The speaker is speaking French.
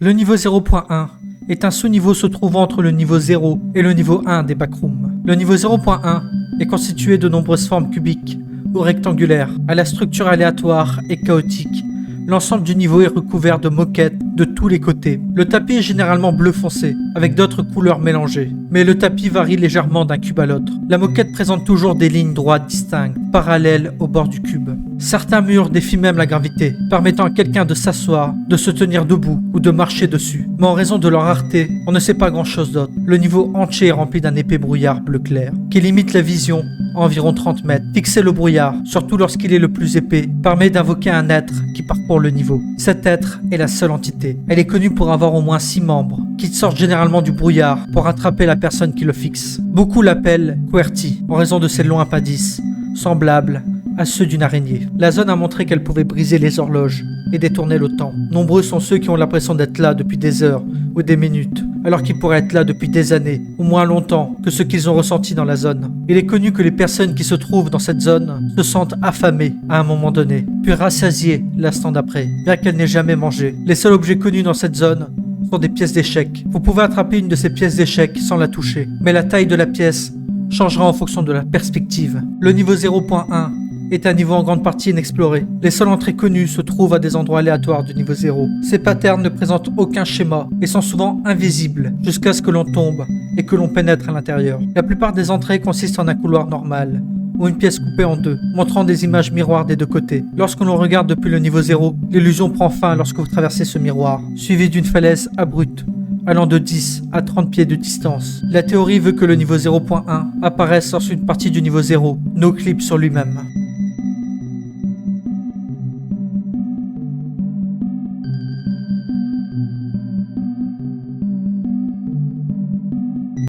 Le niveau 0.1 est un sous-niveau se trouvant entre le niveau 0 et le niveau 1 des backrooms. Le niveau 0.1 est constitué de nombreuses formes cubiques ou rectangulaires, à la structure aléatoire et chaotique. L'ensemble du niveau est recouvert de moquettes de tous les côtés. Le tapis est généralement bleu foncé, avec d'autres couleurs mélangées. Mais le tapis varie légèrement d'un cube à l'autre. La moquette présente toujours des lignes droites distinctes, parallèles au bord du cube. Certains murs défient même la gravité, permettant à quelqu'un de s'asseoir, de se tenir debout ou de marcher dessus. Mais en raison de leur rareté, on ne sait pas grand chose d'autre. Le niveau entier est rempli d'un épais brouillard bleu clair, qui limite la vision à environ 30 mètres. Fixer le brouillard, surtout lorsqu'il est le plus épais, permet d'invoquer un être qui parcourt le niveau. Cet être est la seule entité. Elle est connue pour avoir au moins 6 membres, qui sortent généralement du brouillard pour attraper la personne qui le fixe. Beaucoup l'appellent QWERTY, en raison de ses longs appendices, semblables à ceux d'une araignée. La zone a montré qu'elle pouvait briser les horloges et détourner le temps. Nombreux sont ceux qui ont l'impression d'être là depuis des heures ou des minutes, alors qu'ils pourraient être là depuis des années, ou moins longtemps que ce qu'ils ont ressenti dans la zone. Il est connu que les personnes qui se trouvent dans cette zone se sentent affamées à un moment donné, puis rassasiées l'instant d'après, bien qu'elles n'aient jamais mangé. Les seuls objets connus dans cette zone sont des pièces d'échecs. Vous pouvez attraper une de ces pièces d'échecs sans la toucher, mais la taille de la pièce changera en fonction de la perspective. Le niveau 0.1 est un niveau en grande partie inexploré. Les seules entrées connues se trouvent à des endroits aléatoires du niveau 0. Ces patterns ne présentent aucun schéma et sont souvent invisibles jusqu'à ce que l'on tombe et que l'on pénètre à l'intérieur. La plupart des entrées consistent en un couloir normal ou une pièce coupée en deux, montrant des images miroirs des deux côtés. Lorsque l'on regarde depuis le niveau 0, l'illusion prend fin lorsque vous traversez ce miroir, suivi d'une falaise abrupte allant de 10 à 30 pieds de distance. La théorie veut que le niveau 0.1 apparaisse lorsqu'une partie du niveau 0 no-clip sur lui-même.